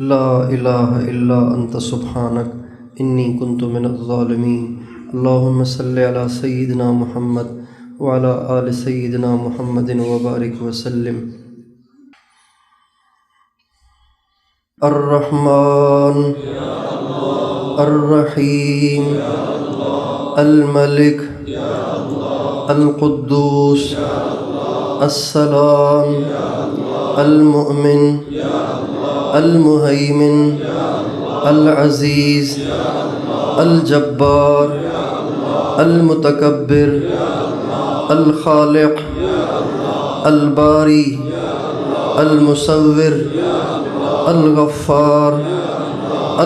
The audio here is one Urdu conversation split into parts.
لا الہ الا انت سبحانک انی کنت من الظالمین۔ اللہم صلی علی سیدنا محمد وعلی آل سیدنا محمد وبارک وسلم۔ الرحمن الرحیم الملک القدوس السلام المؤمن المہیمن العزیز الجبار المتکبر الخالق الباری المصور الغفار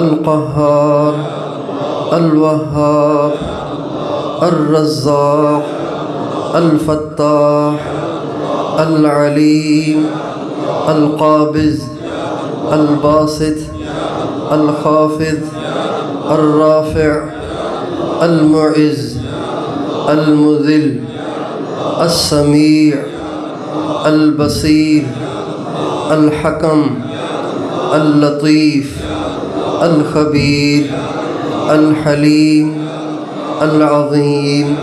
القہار الوہاب الرزاق الفتاح العلیم القابض الباسط الخافض الرافع المعز المذل السمیع البصیر الحکم اللطیف الخبیر الحلیم العظیم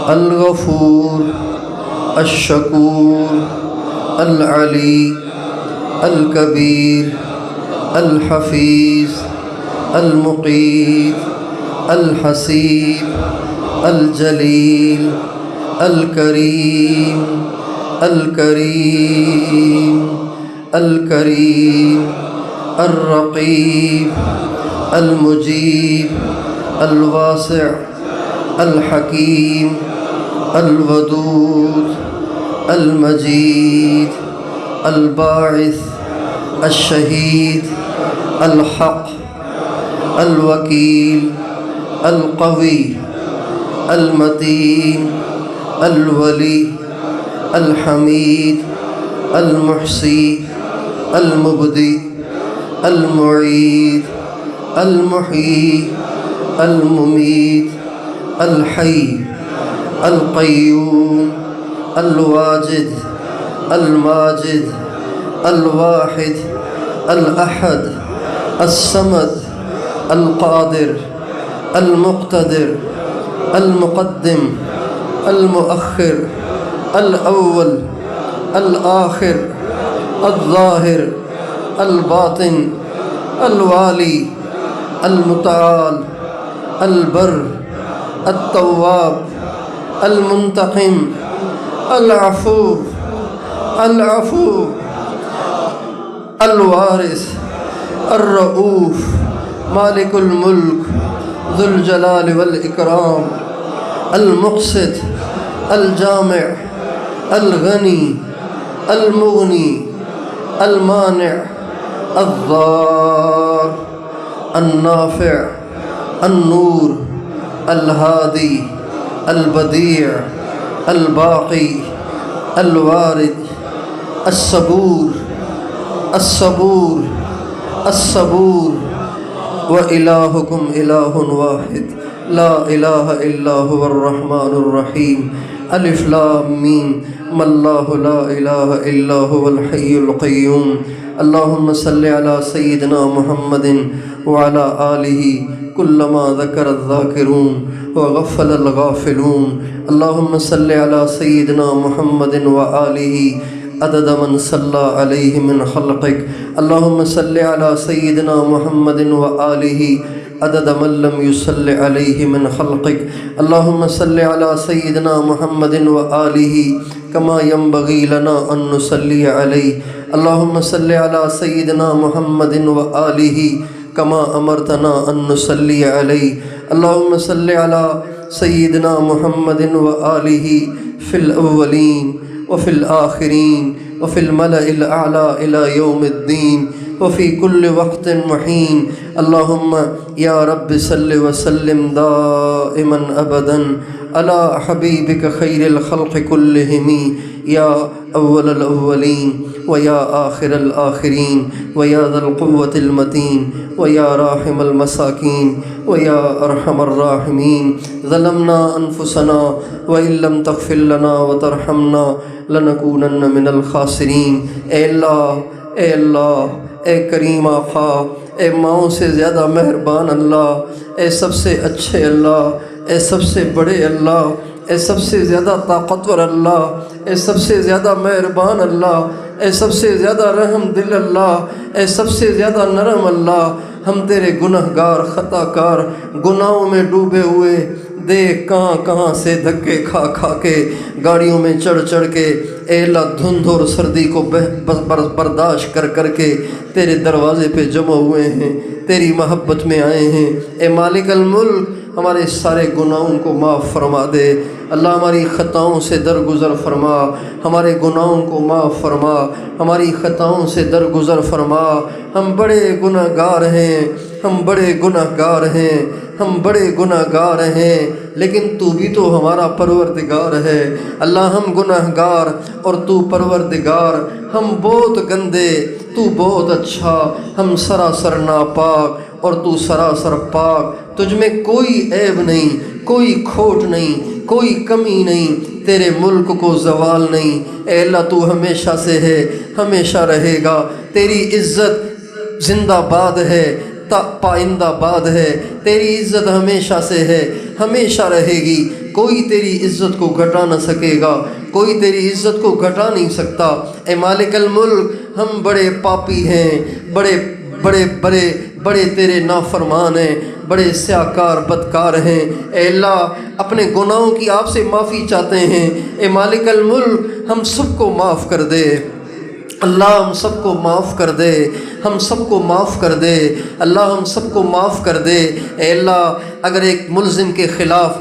الغفور الشکور العلی الکبیر الحفیظ المقیت الحسیب الجلیل الکریم الکریم الکریم الرقیب المجیب الواسع الحکیم الودود المجید الباعث الشہید الحق الوکیل القوی المتین الولی الحمید المحصی المبدی المعید المحیی الممیت الحی القیوم الواجد الماجد الواحد الأحد الصمد القادر المقتدر المقدم المؤخر الأول الآخر الظاهر الباطن الوالي المتعال البر التواب المنتقم العفو الوارث الرؤوف مالك الملك ذو الجلال والإكرام المقسط الجامع الغني المغني المانع الضار النافع النور الهادي البديع الباقي الوارد الصبور الصبور وإلهكم إله واحد لا إله إلا هو الرحمن الرحيم ألف لام ميم ما الله لا إله إلا هو الحي القيوم اللهم صل على سيدنا محمد وعلى آله كلما ذكر الذاكرون وغفل الغافلون اللهم صل على سيدنا محمد وآله عدد من صلى عليه من خلقك اللهم صل على سيدنا محمد وآله عدد من لم يصل عليه من خلقك اللهم صل على سيدنا محمد وآله كما ينبغي لنا أن نصلي عليه اللهم صل على سيدنا محمد وآله كما أمرتنا أن نصلي عليه اللهم صل على سيدنا محمد وآله في الأولين وفي الآخرين وفي الملأ الأعلى إلى يوم الدين وفي كل وقت محين اللهم يا رب صل وسلم دائما أبدا على حبيبك خير الخلق كلهم يا أول الأولين ويا آخر الآخرين ويا ذا القوة المتين ويا راحم المساكين ويا أرحم الراحمين ظلمنا أنفسنا وإن لم تغفر لنا وترحمنا لنكونن من الخاسرين اے اللہ اے کریم آقا، اے ماؤں سے زیادہ مہربان اللہ، اے سب سے اچھے اللہ، اے سب سے بڑے اللہ، اے سب سے زیادہ طاقتور اللہ، اے سب سے زیادہ مہربان اللہ، اے سب سے زیادہ رحم دل اللہ، اے سب سے زیادہ نرم اللہ، ہم تیرے گناہ گار خطا کار گناہوں میں ڈوبے ہوئے، دیکھ کہاں کہاں سے دھکے کھا کھا کے، گاڑیوں میں چڑھ چڑھ کے، اے اللہ دھند اور سردی کو برداشت کر کر کے تیرے دروازے پہ جمع ہوئے ہیں، تیری محبت میں آئے ہیں۔ اے مالک الملک، ہمارے سارے گناہوں کو معاف فرما دے اللہ، ہماری خطاؤں سے درگزر فرما، ہمارے گناہوں کو معاف فرما، ہماری خطاؤں سے درگزر فرما۔ ہم بڑے گناہ گار ہیں، ہم بڑے گناہ گار ہیں، ہم بڑے گناہ گار ہیں، لیکن تو بھی تو ہمارا پروردگار ہے اللہ۔ ہم گناہ گار اور تو پروردگار، ہم بہت گندے، تو بہت اچھا، ہم سراسر ناپاک اور تو سراسر پاک، تجھ میں کوئی عیب نہیں، کوئی کھوٹ نہیں، کوئی کمی نہیں، تیرے ملک کو زوال نہیں۔ اے اللہ تو ہمیشہ سے ہے، ہمیشہ رہے گا، تیری عزت زندہ باد ہے، پائندہ باد ہے، تیری عزت ہمیشہ سے ہے، ہمیشہ رہے گی، کوئی تیری عزت کو گھٹا نہ سکے گا، کوئی تیری عزت کو گھٹا نہیں سکتا۔ اے مالک الملک، ہم بڑے پاپی ہیں، بڑے بڑے بڑے بڑے تیرے نافرمان ہیں، بڑے سیاکار بدکار ہیں۔ اے اللہ اپنے گناہوں کی آپ سے معافی چاہتے ہیں۔ اے مالک الملک، ہم سب کو معاف کر دے اللہ، ہم سب کو معاف کر دے، ہم سب کو معاف کر دے اللہ، ہم سب کو معاف کر دے۔ اے اللہ اگر ایک ملزم کے خلاف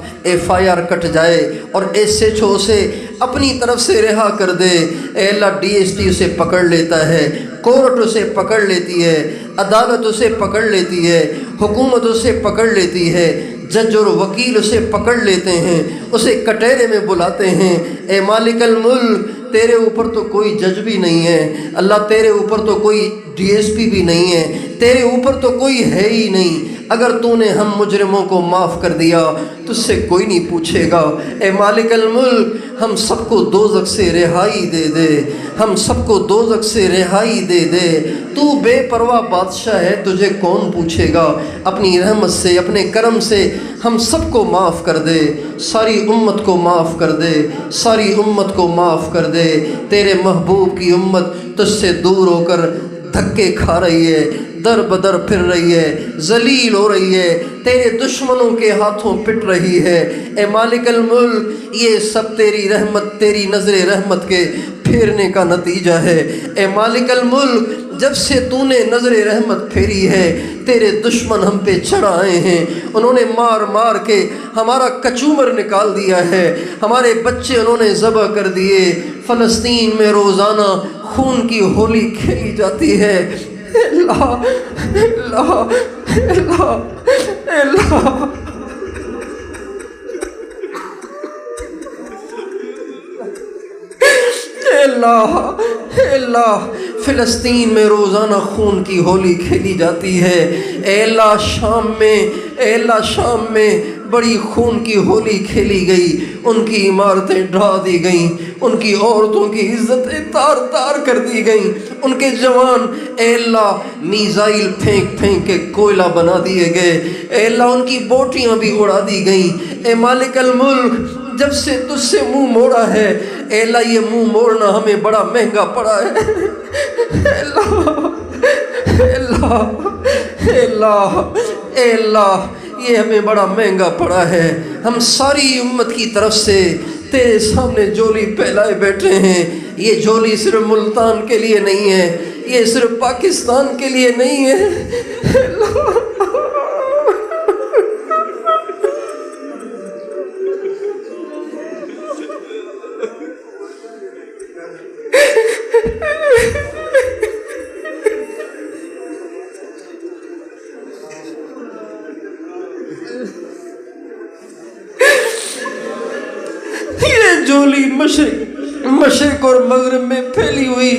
FIR کٹ جائے اور SHO اسے اپنی طرف سے رہا کر دے، اے اللہ DST اسے پکڑ لیتا ہے، کورٹ اسے پکڑ لیتی ہے، عدالت اسے پکڑ لیتی ہے، حکومت اسے پکڑ لیتی ہے، جج اور وکیل اسے پکڑ لیتے ہیں، اسے کٹہرے میں بلاتے ہیں۔ اے مالک الملک، تیرے اوپر تو کوئی جج بھی نہیں ہے اللہ، تیرے اوپر تو کوئی DSP بھی نہیں ہے، تیرے اوپر تو کوئی ہے ہی نہیں۔ اگر تو نے ہم مجرموں کو معاف کر دیا تجھ سے کوئی نہیں پوچھے گا۔ اے مالک الملک، ہم سب کو دوزخ سے رہائی دے دے، ہم سب کو دوزخ سے رہائی دے دے۔ تو بے پرواہ بادشاہ ہے، تجھے کون پوچھے گا؟ اپنی رحمت سے، اپنے کرم سے ہم سب کو معاف کر دے، ساری امت کو معاف کر دے، ساری امت کو معاف کر دے۔ تیرے محبوب کی امت تجھ سے دور ہو کر دھکے کھا رہی ہے، در بدر پھر رہی ہے، ذلیل ہو رہی ہے، تیرے دشمنوں کے ہاتھوں پٹ رہی ہے۔ اے مالک الملک، یہ سب تیری رحمت، تیری نظر رحمت کے پھیرنے کا نتیجہ ہے۔ اے مالک الملک، جب سے تو نے نظر رحمت پھیری ہے، تیرے دشمن ہم پہ چڑھ آئے ہیں، انہوں نے مار مار کے ہمارا کچومر نکال دیا ہے، ہمارے بچے انہوں نے ذبح کر دیے۔ فلسطین میں روزانہ خون کی ہولی کھیلی جاتی ہے۔ اللہ اللہ اللہ اللہ، اللہ اللہ، فلسطین میں روزانہ خون کی ہولی کھیلی جاتی ہے۔ اے اللہ شام میں، اے اللہ شام میں بڑی خون کی ہولی کھیلی گئی، ان کی عمارتیں ڈھا دی گئیں، ان کی عورتوں کی عزتیں تار تار کر دی گئیں، ان کے جوان اے اللہ میزائل پھینک پھینک کے کوئلہ بنا دیے گئے، اے اللہ ان کی بوٹیاں بھی اڑا دی گئیں۔ اے مالک الملک، جب سے تجھ سے منہ موڑا ہے اے اللہ، یہ منہ موڑنا ہمیں بڑا مہنگا پڑا ہے۔ اے اللہ اے اللہ اے اللہ اے اللہ، یہ ہمیں بڑا مہنگا پڑا ہے۔ ہم ساری امت کی طرف سے تیرے سامنے جھولی پھیلائے بیٹھے ہیں۔ یہ جھولی صرف ملتان کے لیے نہیں ہے، یہ صرف پاکستان کے لیے نہیں ہے۔ اے اللہ یہ جھولی مشرق اور مغرب میں پھیلی ہوئی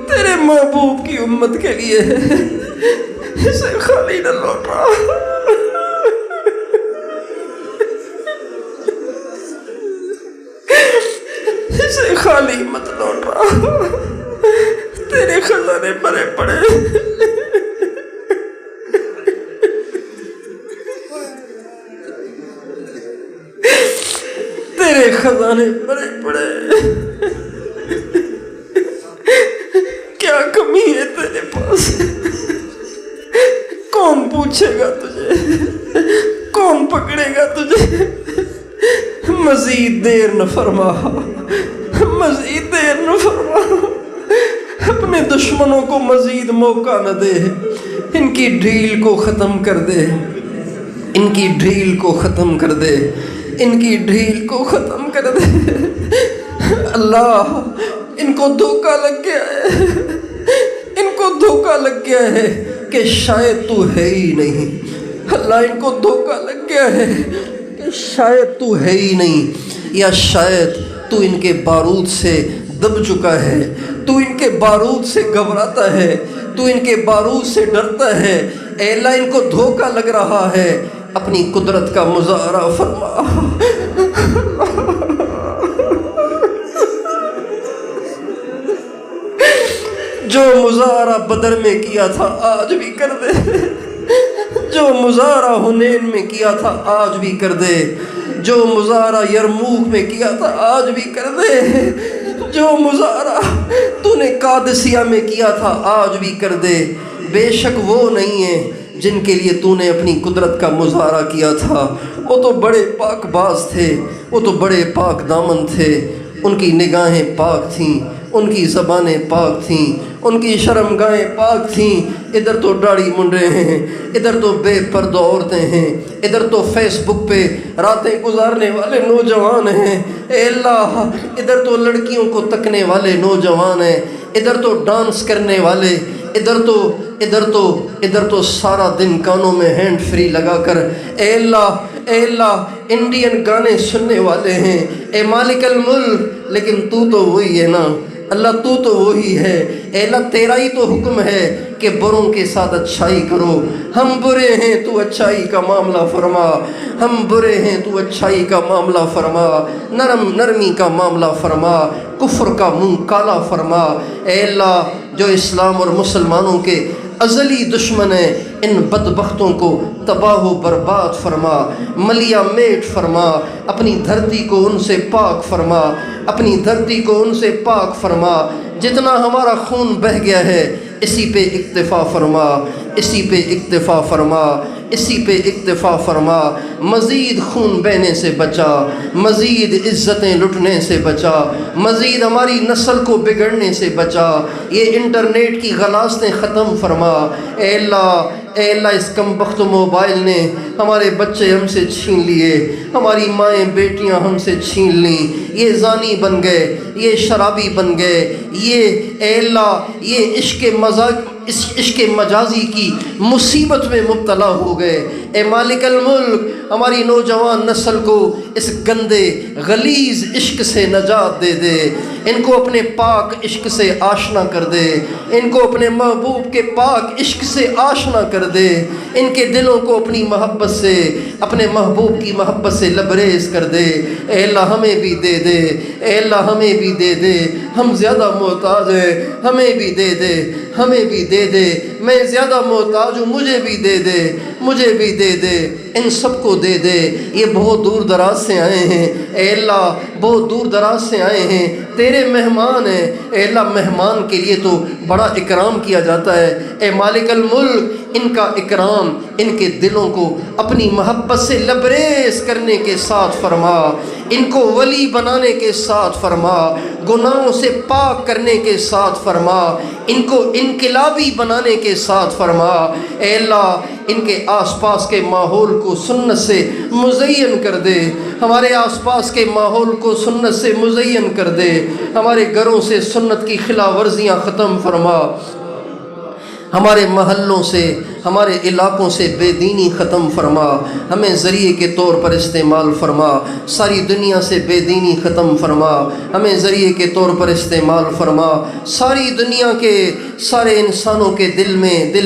تیرے محبوب کی امت کے لیے ہے، اسے خالی نہ لوٹا، اسے خالی مت لوٹا، تیرے خزانے بھرے پڑے۔ خزانے بڑے بڑے، کیا کمی ہے تیرے پاس؟ کون پوچھے گا تجھے؟ کون پکڑے گا تجھے؟ مزید دیر نہ فرما، مزید دیر نہ فرما، اپنے دشمنوں کو مزید موقع نہ دے، ان کی ڈھیل کو ختم کر دے، ان کی ڈھیل کو ختم کر دے، ان کی ڈھیل کو ختم کر دے۔ اللہ، ان کو دھوکہ لگ گیا ہے، ان کو دھوکہ لگ گیا ہے کہ شاید تو ہے ہی نہیں۔ اللہ، ان کو دھوکہ لگ گیا ہے کہ شاید تو ہے ہی نہیں، یا شاید تو ان کے بارود سے دب چکا ہے، تو ان کے بارود سے گھبراتا ہے، تو ان کے بارود سے ڈرتا ہے۔ اے اللہ، ان کو دھوکہ لگ رہا ہے، اپنی قدرت کا مظاہرہ فرما۔ جو مظاہرہ بدر میں کیا تھا آج بھی کر دے، جو مظاہرہ حنین میں کیا تھا آج بھی کر دے، جو مظاہرہ یرموک میں کیا تھا آج بھی کر دے، جو مظاہرہ تو نے قادسیہ میں کیا تھا آج بھی کر دے۔ بے شک وہ نہیں ہے جن کے لیے تو نے اپنی قدرت کا مظاہرہ کیا تھا، وہ تو بڑے پاک باز تھے، وہ تو بڑے پاک دامن تھے، ان کی نگاہیں پاک تھیں، ان کی زبانیں پاک تھیں، ان کی شرمگاہیں پاک تھیں۔ ادھر تو داڑھی منڈے ہیں، ادھر تو بے پردہ عورتیں ہیں، ادھر تو فیس بک پہ راتیں گزارنے والے نوجوان ہیں۔ اے اللہ، ادھر تو لڑکیوں کو تکنے والے نوجوان ہیں، ادھر تو ڈانس کرنے والے، ادھر تو سارا دن کانوں میں ہینڈ فری لگا کر اے اللہ انڈین گانے سننے والے ہیں۔ اے مالک الملک، لیکن تو وہی ہے نا اللہ، تو وہی ہے۔ اے اللہ، تیرا ہی تو حکم ہے کہ بروں کے ساتھ اچھائی کرو۔ ہم برے ہیں، تو اچھائی کا معاملہ فرما، ہم برے ہیں، تو اچھائی کا معاملہ فرما، نرمی کا معاملہ فرما، کفر کا منہ کالا فرما۔ اے اللہ، جو اسلام اور مسلمانوں کے ازلی دشمن ہیں، ان بدبختوں کو تباہ و برباد فرما، ملیا میٹ فرما، اپنی دھرتی کو ان سے پاک فرما، اپنی دھرتی کو ان سے پاک فرما۔ جتنا ہمارا خون بہہ گیا ہے اسی پہ اکتفا فرما، اسی پہ اکتفا فرما، اسی پہ اکتفا فرما۔ مزید خون بہنے سے بچا، مزید عزتیں لٹنے سے بچا، مزید ہماری نسل کو بگڑنے سے بچا۔ یہ انٹرنیٹ کی غلاظتیں ختم فرما۔ اے اللہ، اس کم بخت موبائل نے ہمارے بچے ہم سے چھین لیے، ہماری مائیں بیٹیاں ہم سے چھین لیں، یہ زانی بن گئے، یہ شرابی بن گئے، اے اللہ، یہ عشق مجازی کی مصیبت میں مبتلا ہو گئے۔ اے مالک الملک، ہماری نوجوان نسل کو اس گندے غلیظ عشق سے نجات دے دے، ان کو اپنے پاک عشق سے آشنا کر دے، ان کو اپنے محبوب کے پاک عشق سے آشنا کر دے، ان کے دلوں کو اپنی محبت سے، اپنے محبوب کی محبت سے لبریز کر دے۔ اے اللہ، ہمیں بھی دے دے، اے اللہ، ہمیں بھی دے دے، ہم زیادہ محتاج ہیں، ہمیں بھی دے دے، ہمیں بھی دے دے۔ میں زیادہ محتاج ہوں، مجھے بھی دے دے، مجھے بھی دے دے، ان سب کو دے دے۔ یہ بہت دور دراز سے آئے ہیں، اے اللہ، بہت دور دراز سے آئے ہیں، تیرے مہمان ہیں۔ اے اللہ، مہمان کے لیے تو بڑا اکرام کیا جاتا ہے۔ اے مالک الملک، ان کا اکرام ان کے دلوں کو اپنی محبت سے لبریز کرنے کے ساتھ فرما، ان کو ولی بنانے کے ساتھ فرما، گناہوں سے پاک کرنے کے ساتھ فرما، ان کو انقلابی بنانے کے ساتھ فرما۔ اے اللہ، ان کے آس پاس کے ماحول کو سنت سے مزین کر دے، ہمارے آس پاس کے ماحول کو سنت سے مزین کر دے، ہمارے گھروں سے سنت کی خلاف ورزیاں ختم فرما، ہمارے محلوں سے، ہمارے علاقوں سے بے دینی ختم فرما، ہمیں ذریعے کے طور پر استعمال فرما، ساری دنیا سے بے دینی ختم فرما، ہمیں ذریعے کے طور پر استعمال فرما، ساری دنیا کے سارے انسانوں کے دل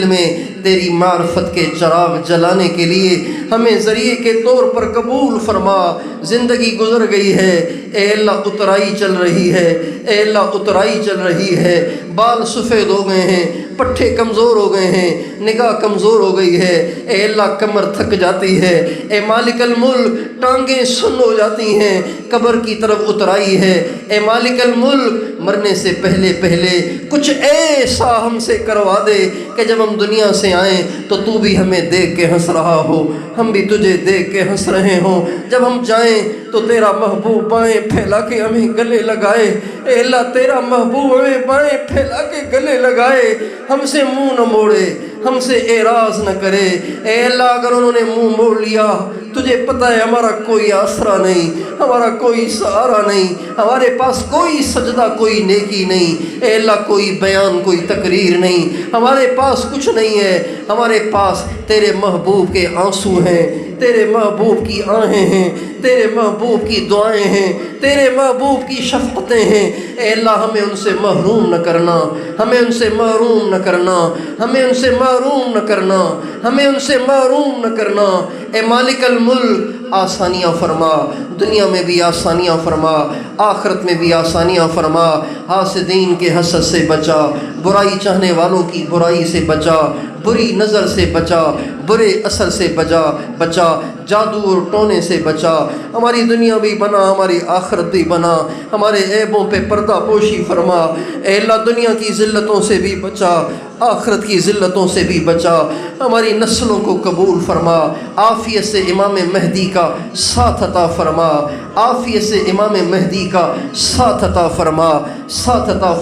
میں تیری معرفت کے چراغ جلانے کے لیے ہمیں ذریعے کے طور پر قبول فرما۔ زندگی گزر گئی ہے، اے اللہ اترائی چل رہی ہے، اے اللہ اترائی چل رہی ہے، بال سفید ہو گئے ہیں، پٹھے کمزور ہو گئے ہیں، نگاہ کمزور ہو گئی ہے، اے اللہ کمر تھک جاتی ہے، اے مالک الملک ٹانگیں سن ہو جاتی ہیں، قبر کی طرف اترائی ہے، اے مالک الملک مرنے سے پہلے کچھ ایسا ہم سے کروا دے کہ جب ہم دنیا سے آئیں تو تو بھی ہمیں دیکھ کے ہنس رہا ہو، ہم بھی تجھے دیکھ کے ہنس رہے ہوں، جب ہم جائیں تو تیرا محبوب بائیں پھیلا کے ہمیں گلے لگائے، اے اللہ تیرا محبوب ہمیں بائیں پھیلا کے گلے لگائے، ہم سے منہ نہ موڑے، ہم سے اعراض نہ کرے، اے اللہ اگر انہوں نے منہ موڑ لیا تجھے پتہ ہے ہمارا کوئی آسرا نہیں، ہمارا کوئی سہارا نہیں، ہمارے پاس کوئی سجدہ کوئی نیکی نہیں، اے اللہ کوئی بیان کوئی تقریر نہیں، ہمارے پاس کچھ نہیں ہے، ہمارے پاس تیرے محبوب کے آنسو ہیں، تیرے محبوب کی آہیں ہیں، تیرے محبوب کی دعائیں ہیں، تیرے محبوب کی شفقتیں ہیں، اے اللہ ہمیں ان سے محروم نہ کرنا، ہمیں ان سے محروم نہ کرنا، ہمیں ان سے محروم نہ کرنا، ہمیں ان سے محروم نہ کرنا، اے مالک الملک آسانیاں فرما، دنیا میں بھی آسانیاں فرما، آخرت میں بھی آسانیاں فرما، حاسدین کے حسد سے بچا، برائی چاہنے والوں کی برائی سے بچا، بری نظر سے بچا، برے اثر سے بچا، جادو اور ٹونے سے بچا، ہماری دنیا بھی بنا، ہماری آخرت بھی بنا، ہمارے عیبوں پہ پردہ پوشی فرما، اے اللہ دنیا کی ذلتوں سے بھی بچا، آخرت کی ذلتوں سے بھی بچا، ہماری نسلوں کو قبول فرما، عافیت سے امام مہدی کا ساتھ عطا فرما، عافیت سے امام مہدی کا ساتھ عطا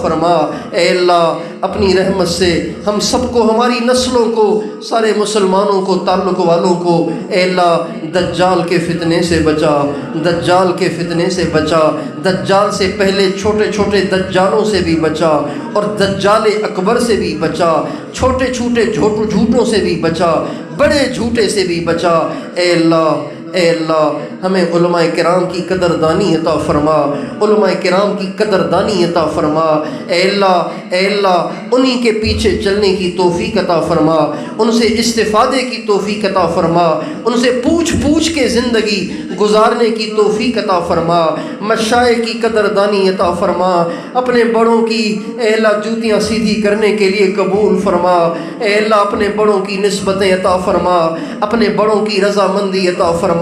فرما، اے اللہ اپنی رحمت سے ہم سب کو، ہماری نسلوں کو، سارے مسلمانوں کو، تعلق والوں کو، اے اللہ دجال کے فتنے سے بچا، دجال کے فتنے سے بچا، دجال سے پہلے چھوٹے چھوٹے دجالوں سے بھی بچا، اور دجال اکبر سے بھی بچا، چھوٹے چھوٹے جھوٹوں سے بھی بچا، بڑے جھوٹے سے بھی بچا، اے اللہ ہمیں علماء کرام کی قدردانی عطا فرما، علماء کرام کی قدردانی عطا فرما، اے اللہ انہی کے پیچھے چلنے کی توفیق عطا فرما، ان سے استفادے کی توفیق عطا فرما، ان سے پوچھ کے زندگی گزارنے کی توفیق عطا فرما، مشائخ کی قدردانی عطا فرما، اپنے بڑوں کی اے اللہ جوتیاں سیدھی کرنے کے لیے قبول فرما، اے اللہ اپنے بڑوں کی نسبتیں عطا فرما، اپنے بڑوں کی رضامندی عطا فرما،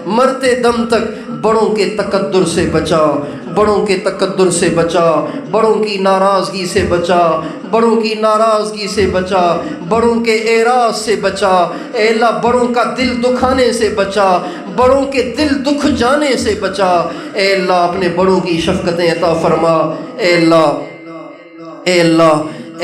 مرتے دم تک بڑوں کے تقدر سے بچا، بڑوں کے تقدر سے بچا، بڑوں کی ناراضگی سے بچا، بڑوں کی ناراضگی سے بچا، بڑوں کے اعراض سے بچا، اے اللہ بڑوں کا دل دکھانے سے بچا، بڑوں کے دل دکھ جانے سے بچا، اے اللہ اپنے بڑوں کی شفقتیں عطا فرما، اے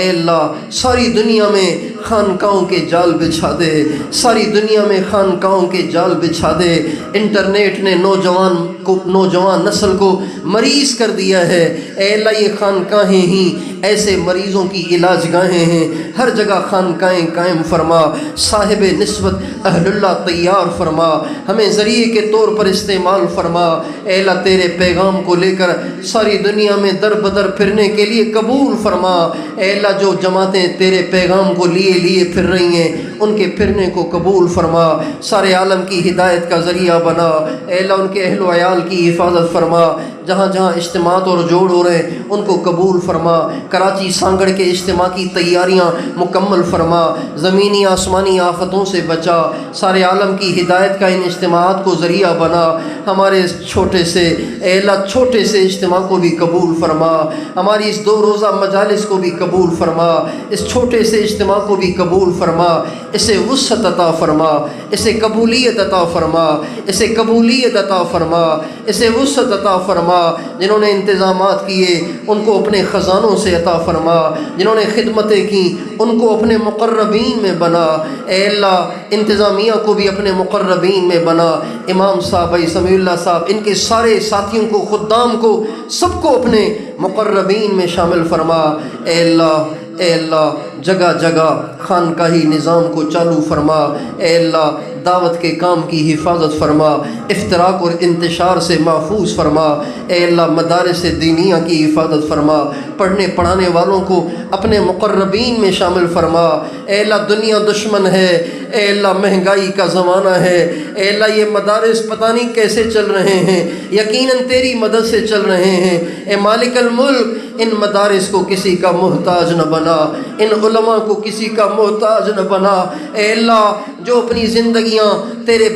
اللہ ساری دنیا میں خانقاہوں کے جال بچھا دے، ساری دنیا میں خانقاہوں کے جال بچھا دے، انٹرنیٹ نے نوجوان نسل کو مریض کر دیا ہے، اے اللہ یہ خانقاہیں ہی ایسے مریضوں کی علاج گاہیں ہیں، ہر جگہ خانقاہیں قائم فرما، صاحب نسبت اہل اللہ تیار فرما، ہمیں ذریعے کے طور پر استعمال فرما، اے اللہ تیرے پیغام کو لے کر ساری دنیا میں در بدر پھرنے کے لیے قبول فرما، اے اللہ جو جماعتیں تیرے پیغام کو لیے پھر رہی ہیں ان کے پھرنے کو قبول فرما، سارے عالم کی ہدایت کا ذریعہ بنا، اے اللہ ان کے اہل و عیال کی حفاظت فرما، جہاں جہاں اجتماعات اور جوڑ ہو رہے ہیں ان کو قبول فرما، کراچی سانگڑ کے اجتماع کی تیاریاں مکمل فرما، زمینی آسمانی آفتوں سے بچا، سارے عالم کی ہدایت کا ان اجتماعات کو ذریعہ بنا، ہمارے اس چھوٹے سے اے اللہ چھوٹے سے اجتماع کو بھی قبول فرما، ہماری اس 2 روزہ مجالس کو بھی قبول فرما، اس چھوٹے سے اجتماع کو بھی قبول فرما، اسے وسعت عطا فرما، اسے قبولیت عطا فرما، اسے قبولیت عطا فرما، اسے وسعت عطا فرما، جنہوں نے انتظامات کیے ان کو اپنے خزانوں سے عطا فرما، جنہوں نے خدمتیں کی ان کو اپنے مقربین میں بنا، اے اللہ انتظامیہ کو بھی اپنے مقربین میں بنا، امام صاحب بھائی سمیع اللہ صاحب ان کے سارے ساتھیوں کو، خدام کو، سب کو اپنے مقربین میں شامل فرما، اے اللہ جگہ جگہ خانقاہی نظام کو چالو فرما، اے اللہ دعوت کے کام کی حفاظت فرما، افتراق اور انتشار سے محفوظ فرما، اے اللہ مدارس دینیہ کی حفاظت فرما، پڑھنے پڑھانے والوں کو اپنے مقربین میں شامل فرما، اے اللہ دنیا دشمن ہے، اے اللہ مہنگائی کا زمانہ ہے، اے اللہ یہ مدارس پتہ نہیں کیسے چل رہے ہیں، یقیناً تیری مدد سے چل رہے ہیں، اے مالک الملک ان مدارس کو کسی کا محتاج نہ بنا، ان علماء کو کسی کا محتاج نہ بنا۔ اے اللہ جو اپنی زندگیاں تیرے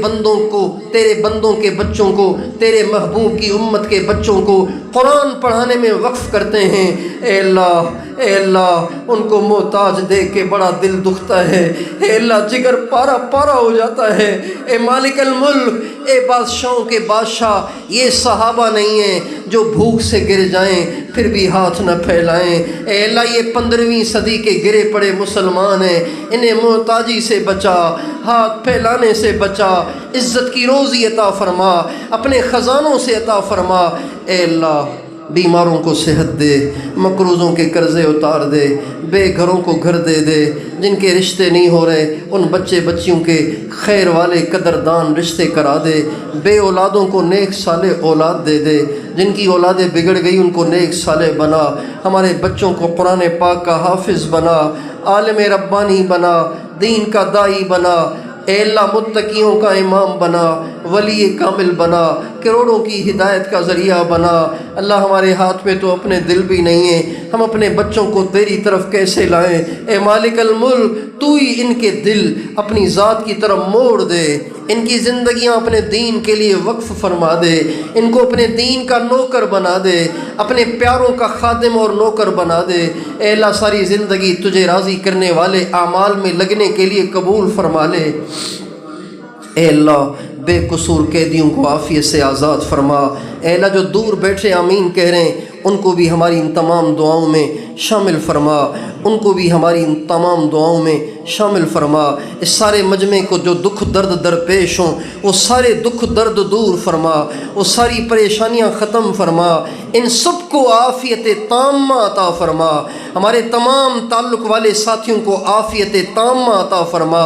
بندوں کے بچوں کو، تیرے محبوب کی امت کے بچوں کو قرآن پڑھانے میں وقف کرتے ہیں، اے اللہ ان کو محتاج دیکھ کے بڑا دل دکھتا ہے، اے اللہ جگر پارا پارا ہو جاتا ہے۔ اے مالک الملک، اے بادشاہوں کے بادشاہ، یہ صحابہ نہیں ہیں جو بھوک سے گر جائیں پھر بھی ہاتھ نہ پھیلائیں۔ اے اللہ یہ 15ویں صدی کے گرے پڑے مسلمان ہیں، انہیں محتاجی سے بچا، ہاتھ پھیلانے سے بچا، عزت کی روزی عطا فرما، اپنے خزانوں سے عطا فرما۔ اے اللہ بیماروں کو صحت دے، مقروضوں کے قرضے اتار دے، بے گھروں کو گھر دے دے، جن کے رشتے نہیں ہو رہے ان بچے بچیوں کے خیر والے قدردان رشتے کرا دے، بے اولادوں کو نیک صالح اولاد دے دے، جن کی اولادیں بگڑ گئی ان کو نیک صالح بنا، ہمارے بچوں کو قرآن پاک کا حافظ بنا، عالم ربانی بنا، دین کا داعی بنا، اے اللہ متقیوں کا امام بنا، ولی کامل بنا، کروڑوں کی ہدایت کا ذریعہ بنا۔ اللہ ہمارے ہاتھ میں تو اپنے دل بھی نہیں ہیں، ہم اپنے بچوں کو تیری طرف کیسے لائیں؟ اے مالک الملک تو ہی ان کے دل اپنی ذات کی طرف موڑ دے، ان کی زندگیاں اپنے دین کے لیے وقف فرما دے، ان کو اپنے دین کا نوکر بنا دے، اپنے پیاروں کا خادم اور نوکر بنا دے۔ اے اللہ ساری زندگی تجھے راضی کرنے والے اعمال میں لگنے کے لیے قبول فرما لے۔ اے اللہ بے قصور قیدیوں کو عافیت سے آزاد فرما۔ اے اللہ جو دور بیٹھے آمین کہہ رہے ہیں ان کو بھی ہماری ان تمام دعاؤں میں شامل فرما، ان کو بھی ہماری ان تمام دعاؤں میں شامل فرما۔ اس سارے مجمع کو جو دکھ درد درپیش ہوں وہ سارے دکھ درد دور فرما، وہ ساری پریشانیاں ختم فرما، ان سب کو عافیت تامہ عطا فرما، ہمارے تمام تعلق والے ساتھیوں کو عافیت تامہ عطا فرما،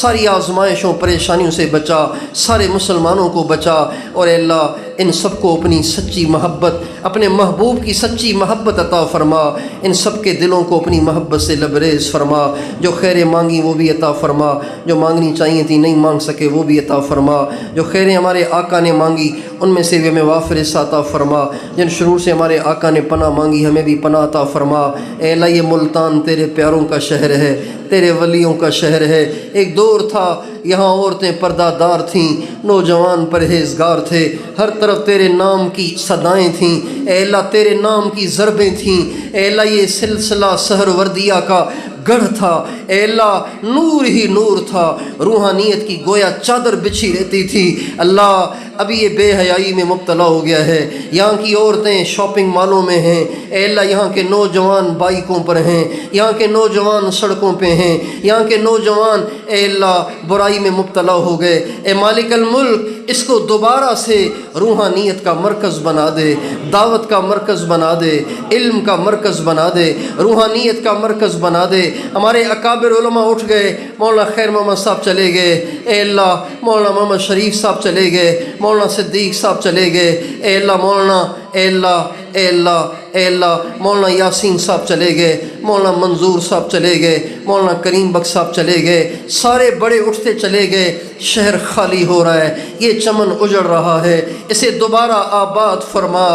ساری آزمائشوں پریشانیوں سے بچا، سارے مسلمانوں کو بچا، اور اے اللہ ان سب کو اپنی سچی محبت، اپنے محبوب کی سچی محبت عطا فرما، ان سب کے دلوں کو اپنی محبت سے لبریز فرما، جو خیریں مانگی وہ بھی عطا فرما، جو مانگنی چاہیے تھی نہیں مانگ سکے وہ بھی عطا فرما، جو خیریں ہمارے آقا نے مانگی ان میں سے بھی ہمیں وافر حصہ عطا فرما، جن شرور سے ہمارے آقا نے پناہ مانگی ہمیں بھی پناہ عطا فرما۔ اے اللہ یہ ملتان تیرے پیاروں کا شہر ہے، تیرے ولیوں کا شہر ہے۔ ایک دور تھا یہاں عورتیں پردہ دار تھیں، نوجوان پرہیزگار تھے، ہر طرف تیرے نام کی صدائیں تھیں، اے اللہ تیرے نام کی ضربیں تھیں، اے اللہ یہ سلسلہ سہروردیہ کا گڑھ تھا، اے اللہ نور ہی نور تھا، روحانیت کی گویا چادر بچھی رہتی تھی۔ اللہ ابھی یہ بے حیائی میں مبتلا ہو گیا ہے، یہاں کی عورتیں شاپنگ مالوں میں ہیں، اے اللہ یہاں کے نوجوان بائکوں پر ہیں، یہاں کے نوجوان سڑکوں پہ ہیں، یہاں کے نوجوان اے اللہ برائی میں مبتلا ہو گئے۔ اے مالک الملک اس کو دوبارہ سے روحانیت کا مرکز بنا دے، دعوت کا مرکز بنا دے، علم کا مرکز بنا دے، روحانیت کا مرکز بنا دے۔ ہمارے اکابر علماء اٹھ گئے، مولانا خیر محمد صاحب چلے گئے، اے اللہ مولانا محمد شریف صاحب چلے گئے، مولانا صدیق صاحب چلے گئے، اے اللہ مولانا اے اللہ اے اللہ اے اللہ مولانا یاسین صاحب چلے گئے، مولانا منظور صاحب چلے گئے، مولانا کریم بخش صاحب چلے گئے، سارے بڑے اٹھتے چلے گئے، شہر خالی ہو رہا ہے، یہ چمن اجڑ رہا ہے، اسے دوبارہ آباد فرما،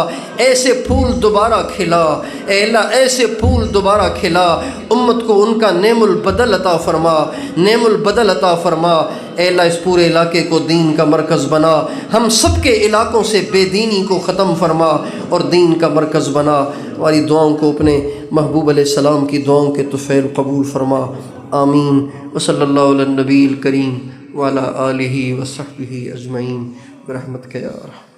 ایسے پھول دوبارہ کھلا، اے اللہ ایسے پھول دوبارہ کھلا، امت کو ان کا نعم البدل عطا فرما، نعم البدل عطا فرما۔ اے اللہ اس پورے علاقے کو دین کا مرکز بنا، ہم سب کے علاقوں سے بے دینی کو ختم فرما اور دین کا مرکز بنا۔ ہماری دعاؤں کو اپنے محبوب علیہ السلام کی دعاؤں کے طفیل قبول فرما، آمین۔ وصلی اللہ علی النبی الکریم وعلی آلہ وصحبہ اجمعین برحمتک یا ارحم۔